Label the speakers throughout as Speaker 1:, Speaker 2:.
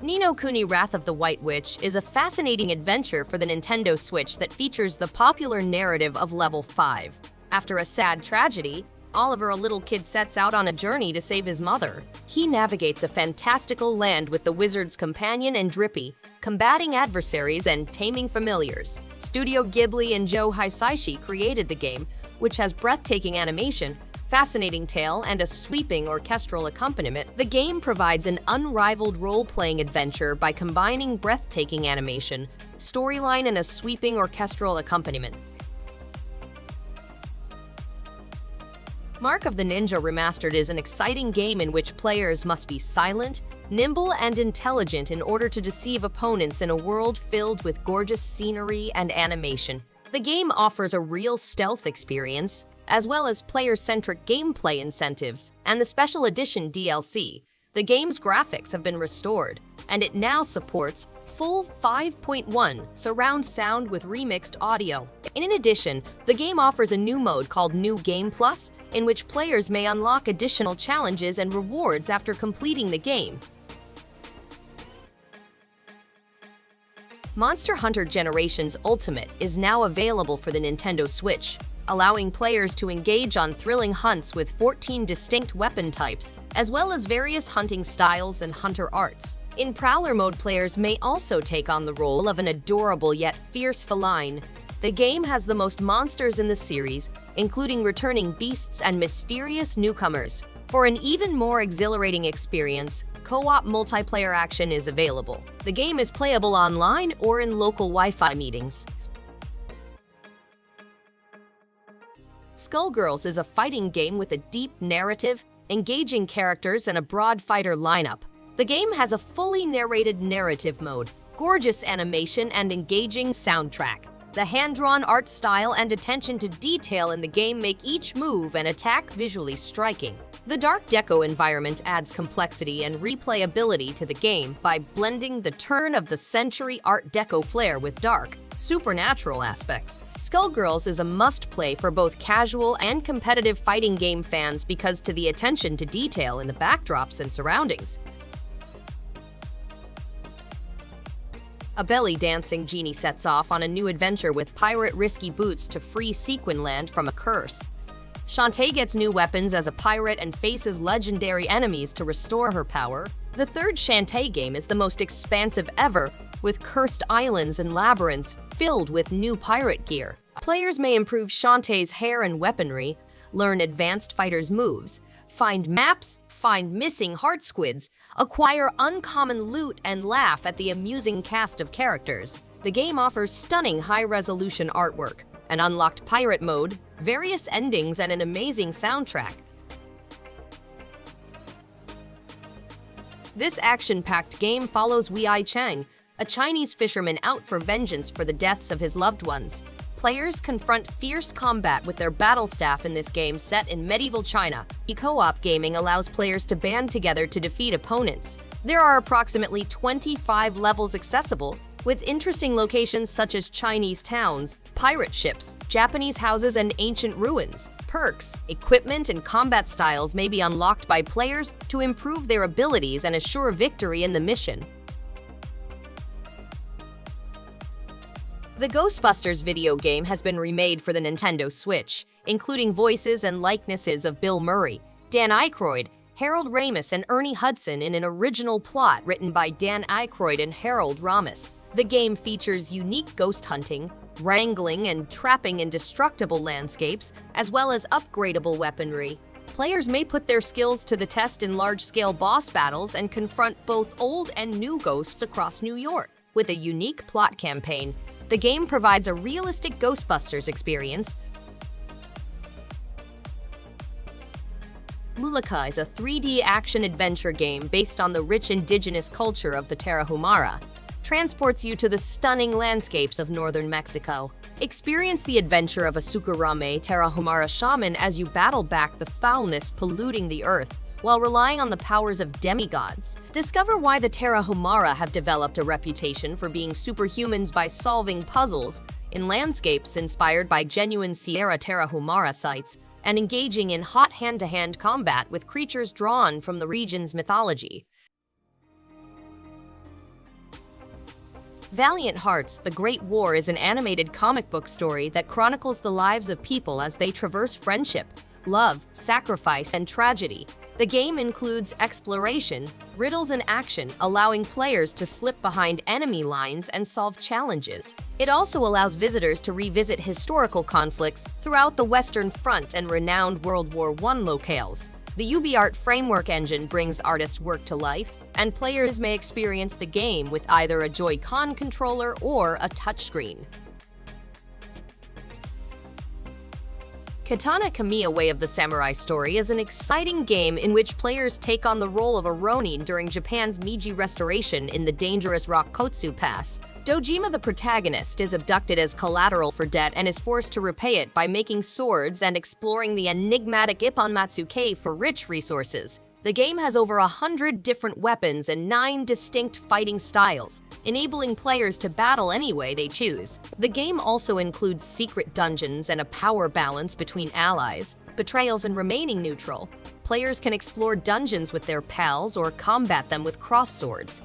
Speaker 1: Ni no Kuni Wrath of the White Witch is a fascinating adventure for the Nintendo Switch that features the popular narrative of Level 5. After a sad tragedy, Oliver, a little kid, sets out on a journey to save his mother. He navigates a fantastical land with the wizard's companion and Drippy, combating adversaries and taming familiars. Studio Ghibli and Joe Hisaishi created the game, which has breathtaking animation, fascinating tale, and a sweeping orchestral accompaniment. The game provides an unrivaled role-playing adventure by combining breathtaking animation, storyline, and a sweeping orchestral accompaniment. Mark of the Ninja Remastered is an exciting game in which players must be silent, nimble, and intelligent in order to deceive opponents in a world filled with gorgeous scenery and animation. The game offers a real stealth experience, as well as player-centric gameplay incentives, and the Special Edition DLC. The game's graphics have been restored, and it now supports full 5.1 surround sound with remixed audio. In addition, the game offers a new mode called New Game Plus, in which players may unlock additional challenges and rewards after completing the game. Monster Hunter Generations Ultimate is now available for the Nintendo Switch, allowing players to engage on thrilling hunts with 14 distinct weapon types, as well as various hunting styles and hunter arts. In Prowler mode, players may also take on the role of an adorable yet fierce feline. The game has the most monsters in the series, including returning beasts and mysterious newcomers. For an even more exhilarating experience, co-op multiplayer action is available. The game is playable online or in local Wi-Fi meetings. Skullgirls is a fighting game with a deep narrative, engaging characters, and a broad fighter lineup. The game has a fully narrated narrative mode, gorgeous animation, and engaging soundtrack. The hand-drawn art style and attention to detail in the game make each move and attack visually striking. The Dark Deco environment adds complexity and replayability to the game by blending the turn-of-the-century Art Deco flair with dark, supernatural aspects. Skullgirls is a must-play for both casual and competitive fighting game fans because of the attention to detail in the backdrops and surroundings. A belly-dancing genie sets off on a new adventure with pirate risky boots to free Sequin Land from a curse. Shantae gets new weapons as a pirate and faces legendary enemies to restore her power. The third Shantae game is the most expansive ever, with cursed islands and labyrinths filled with new pirate gear. Players may improve Shantae's hair and weaponry, learn advanced fighters' moves, find maps, find missing heart squids, acquire uncommon loot, and laugh at the amusing cast of characters. The game offers stunning high-resolution artwork, an unlocked pirate mode, various endings, and an amazing soundtrack. This action-packed game follows Wei Cheng, a Chinese fisherman out for vengeance for the deaths of his loved ones. Players confront fierce combat with their battle staff in this game set in medieval China. Co-op gaming allows players to band together to defeat opponents. There are approximately 25 levels accessible, with interesting locations such as Chinese towns, pirate ships, Japanese houses, and ancient ruins. Perks, equipment, and combat styles may be unlocked by players to improve their abilities and assure victory in the mission. The Ghostbusters video game has been remade for the Nintendo Switch, including voices and likenesses of Bill Murray, Dan Aykroyd, Harold Ramis, and Ernie Hudson in an original plot written by Dan Aykroyd and Harold Ramis. The game features unique ghost hunting, wrangling, and trapping in destructible landscapes, as well as upgradable weaponry. Players may put their skills to the test in large-scale boss battles and confront both old and new ghosts across New York. With a unique plot campaign, the game provides a realistic Ghostbusters experience. Mulaka is a 3D action-adventure game based on the rich indigenous culture of the Tarahumara. Transports you to the stunning landscapes of northern Mexico. Experience the adventure of a Sukurame Tarahumara shaman as you battle back the foulness polluting the earth, while relying on the powers of demigods. Discover why the Tarahumara have developed a reputation for being superhumans by solving puzzles in landscapes inspired by genuine Sierra Tarahumara sites and engaging in hot hand-to-hand combat with creatures drawn from the region's mythology. Valiant Hearts: The Great War is an animated comic book story that chronicles the lives of people as they traverse friendship, love, sacrifice, and tragedy. The game includes exploration, riddles, and action, allowing players to slip behind enemy lines and solve challenges. It also allows visitors to revisit historical conflicts throughout the Western Front and renowned World War I locales. The UbiArt framework engine brings artists' work to life, and players may experience the game with either a Joy-Con controller or a touchscreen. Katana Kamiya Way of the Samurai Story is an exciting game in which players take on the role of a Ronin during Japan's Meiji Restoration in the dangerous Rokkotsu Pass. Dojima, the protagonist, is abducted as collateral for debt and is forced to repay it by making swords and exploring the enigmatic Ipponmatsu Cave for rich resources. The game has over 100 different weapons and 9 distinct fighting styles, enabling players to battle any way they choose. The game also includes secret dungeons and a power balance between allies, betrayals, and remaining neutral. Players can explore dungeons with their pals or combat them with cross swords.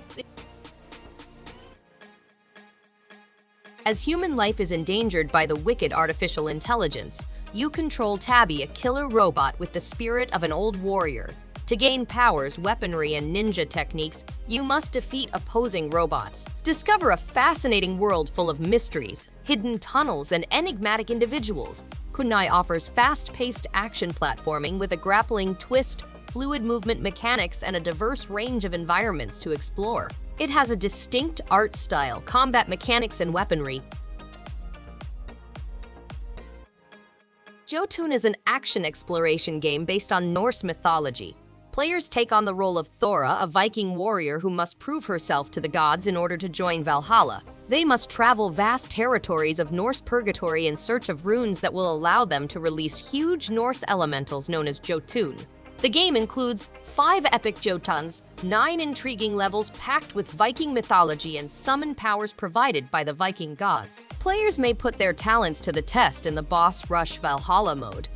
Speaker 1: As human life is endangered by the wicked artificial intelligence, you control Tabby, a killer robot with the spirit of an old warrior. To gain powers, weaponry, and ninja techniques, you must defeat opposing robots. Discover a fascinating world full of mysteries, hidden tunnels, and enigmatic individuals. KUNAI offers fast-paced action platforming with a grappling twist, fluid movement mechanics, and a diverse range of environments to explore. It has a distinct art style, combat mechanics, and weaponry. Jotun is an action exploration game based on Norse mythology. Players take on the role of Thora, a Viking warrior who must prove herself to the gods in order to join Valhalla. They must travel vast territories of Norse purgatory in search of runes that will allow them to release huge Norse elementals known as Jotun. The game includes 5 epic Jotuns, 9 intriguing levels packed with Viking mythology and summon powers provided by the Viking gods. Players may put their talents to the test in the Boss Rush Valhalla mode.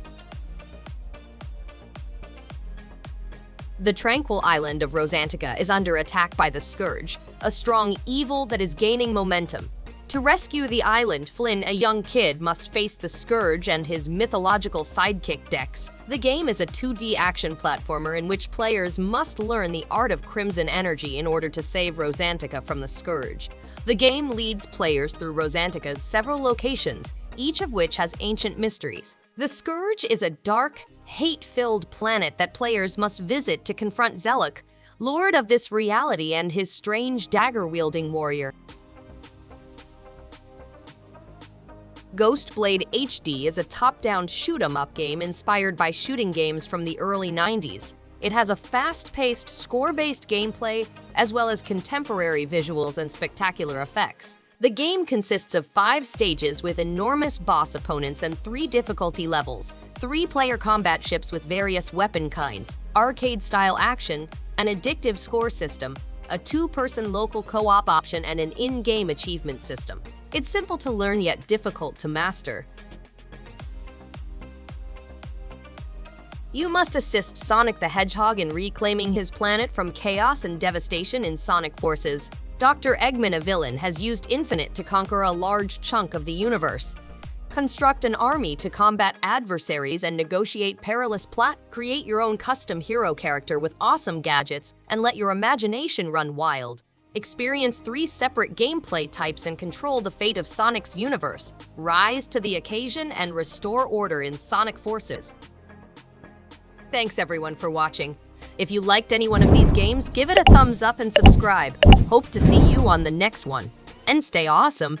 Speaker 1: The tranquil island of Rosantica is under attack by the Scourge, a strong evil that is gaining momentum. To rescue the island, Flynn, a young kid, must face the Scourge and his mythological sidekick Dex. The game is a 2D action platformer in which players must learn the art of Crimson Energy in order to save Rosantica from the Scourge. The game leads players through Rosantica's several locations, each of which has ancient mysteries. The Scourge is a dark, hate-filled planet that players must visit to confront Zeluk, lord of this reality, and his strange dagger-wielding warrior. Ghostblade HD is a top-down shoot-'em-up game inspired by shooting games from the early 90s. It has a fast-paced, score-based gameplay, as well as contemporary visuals and spectacular effects. The game consists of 5 stages with enormous boss opponents and 3 difficulty levels, 3-player combat ships with various weapon kinds, arcade-style action, an addictive score system, a 2-person local co-op option, and an in-game achievement system. It's simple to learn yet difficult to master. You must assist Sonic the Hedgehog in reclaiming his planet from chaos and devastation in Sonic Forces. Dr. Eggman, a villain, has used Infinite to conquer a large chunk of the universe. Construct an army to combat adversaries and negotiate perilous plot. Create your own custom hero character with awesome gadgets and let your imagination run wild. Experience 3 separate gameplay types and control the fate of Sonic's universe. Rise to the occasion and restore order in Sonic Forces. Thanks everyone for watching. If you liked any one of these games, give it a thumbs up and subscribe. Hope to see you on the next one. And stay awesome!